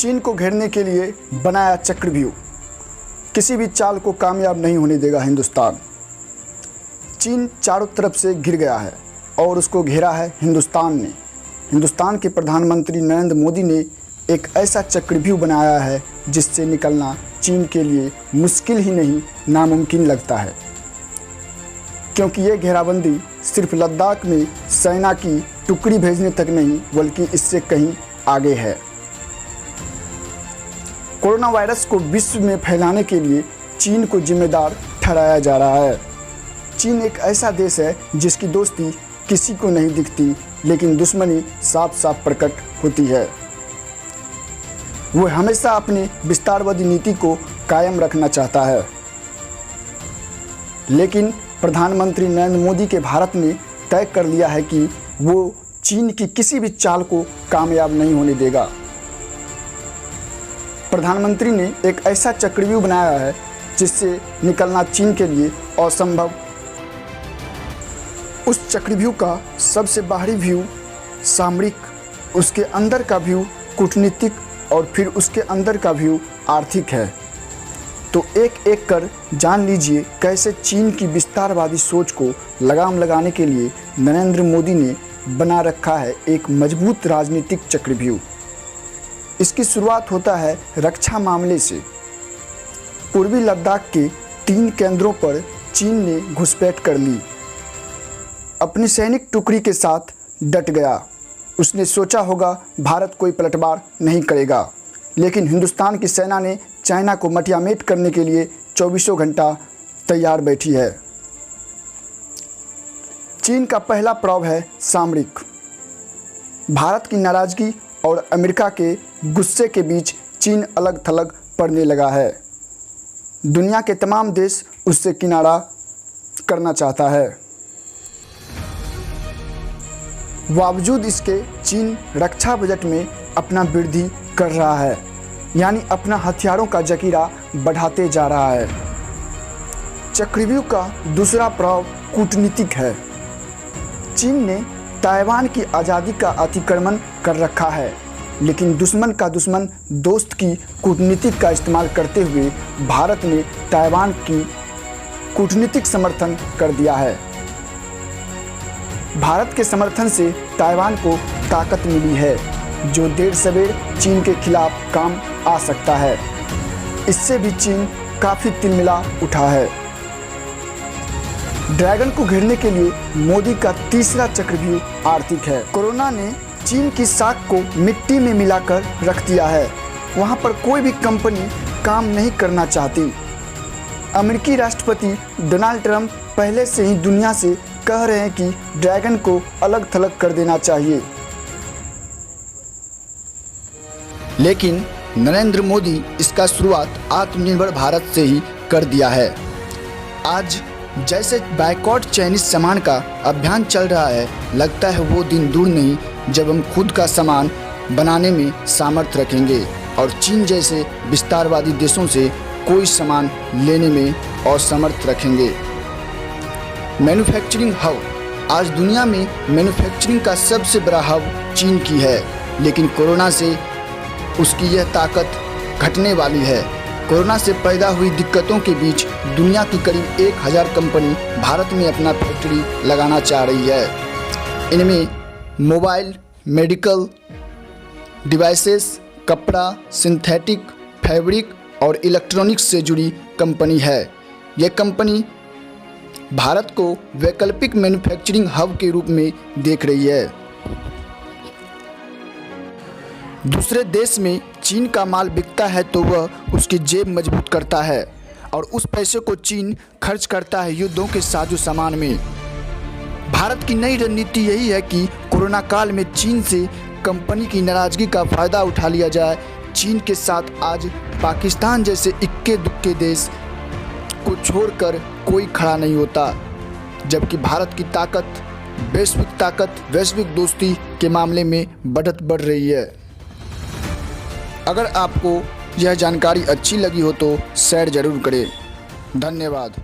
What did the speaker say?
चीन को घेरने के लिए बनाया चक्रव्यूह। किसी भी चाल को कामयाब नहीं होने देगा हिंदुस्तान। चीन चारों तरफ से घिर गया है और उसको घेरा है हिंदुस्तान ने। हिंदुस्तान के प्रधानमंत्री नरेंद्र मोदी ने एक ऐसा चक्रव्यूह बनाया है जिससे निकलना चीन के लिए मुश्किल ही नहीं नामुमकिन लगता है, क्योंकि ये घेराबंदी सिर्फ लद्दाख में सेना की टुकड़ी भेजने तक नहीं बल्कि इससे कहीं आगे है। कोरोना वायरस को विश्व में फैलाने के लिए चीन को जिम्मेदार ठहराया जा रहा है। चीन एक ऐसा देश है जिसकी दोस्ती किसी को नहीं दिखती, लेकिन दुश्मनी साफ साफ प्रकट होती है। वो हमेशा अपनी विस्तारवादी नीति को कायम रखना चाहता है, लेकिन प्रधानमंत्री नरेंद्र मोदी के भारत ने तय कर लिया है कि वो चीन की किसी भी चाल को कामयाब नहीं होने देगा। प्रधानमंत्री ने एक ऐसा चक्रव्यूह बनाया है जिससे निकलना चीन के लिए असंभव। उस चक्रव्यूह का सबसे बाहरी व्यू सामरिक, उसके अंदर का व्यू कूटनीतिक और फिर उसके अंदर का व्यू आर्थिक है। तो एक एक कर जान लीजिए कैसे चीन की विस्तारवादी सोच को लगाम लगाने के लिए नरेंद्र मोदी ने बना रखा है एक मजबूत राजनीतिक चक्रव्यूह। इसकी शुरुआत होता है रक्षा मामले से। पूर्वी लद्दाख के 3 केंद्रों पर चीन ने घुसपैठ कर ली। अपनी सैनिक टुकड़ी के साथ डट गया। उसने सोचा होगा भारत कोई पलटवार नहीं करेगा, लेकिन हिंदुस्तान की सेना ने चाइना को मटियामेट करने के लिए 24 घंटा तैयार बैठी है। चीन का पहला प्रभाव है सामरिक। भारत की नाराज़गी और अमेरिका के गुस्से के बीच चीन अलग थलग पड़ने लगा है। दुनिया के तमाम देश उससे किनारा करना चाहता है। बावजूद इसके चीन रक्षा बजट में अपना वृद्धि कर रहा है, यानी अपना हथियारों का जखीरा बढ़ाते जा रहा है। चक्रव्यूह का दूसरा प्रभाव कूटनीतिक है। चीन ने ताइवान की आज़ादी का अतिक्रमण कर रखा है, लेकिन दुश्मन का दुश्मन दोस्त की कूटनीति का इस्तेमाल करते हुए भारत ने ताइवान की कूटनीतिक समर्थन कर दिया है। भारत के समर्थन से ताइवान को ताकत मिली है, जो देर सवेर चीन के खिलाफ काम आ सकता है। इससे भी चीन काफ़ी तिलमिला उठा है। ड्रैगन को घेरने के लिए मोदी का तीसरा चक्रव्यूह आर्थिक है। कोरोना ने चीन की साख को मिट्टी में मिलाकर रख दिया है। वहां पर कोई भी कंपनी काम नहीं करना चाहती। अमेरिकी राष्ट्रपति डोनाल्ड ट्रंप पहले से ही दुनिया से कह रहे हैं कि ड्रैगन को अलग थलग कर देना चाहिए, लेकिन नरेंद्र मोदी इसका शुरुआत आत्मनिर्भर भारत से ही कर दिया है। आज जैसे बायकॉट चाइनीज सामान का अभियान चल रहा है, लगता है वो दिन दूर नहीं जब हम खुद का सामान बनाने में सामर्थ्य रखेंगे और चीन जैसे विस्तारवादी देशों से कोई सामान लेने में असमर्थ रखेंगे। Manufacturing hub. आज दुनिया में मैन्युफैक्चरिंग का सबसे बड़ा हब चीन की है, लेकिन कोरोना से उसकी यह ताकत घटने वाली है। कोरोना से पैदा हुई दिक्कतों के बीच दुनिया की करीब 1000 कंपनी भारत में अपना फैक्ट्री लगाना चाह रही है। इनमें मोबाइल, मेडिकल डिवाइसेस, कपड़ा, सिंथेटिक फैब्रिक और इलेक्ट्रॉनिक्स से जुड़ी कंपनी है। यह कंपनी भारत को वैकल्पिक मैन्युफैक्चरिंग हब के रूप में देख रही है। दूसरे देश में चीन का माल बिकता है तो वह उसकी जेब मजबूत करता है और उस पैसे को चीन खर्च करता है युद्धों के साजो सामान में। भारत की नई रणनीति यही है कि कोरोना काल में चीन से कंपनी की नाराज़गी का फ़ायदा उठा लिया जाए। चीन के साथ आज पाकिस्तान जैसे इक्के दुक्के देश को छोड़कर कोई खड़ा नहीं होता, जबकि भारत की ताकत, वैश्विक दोस्ती के मामले में बढ़ रही है। अगर आपको यह जानकारी अच्छी लगी हो तो शेयर ज़रूर करें। धन्यवाद।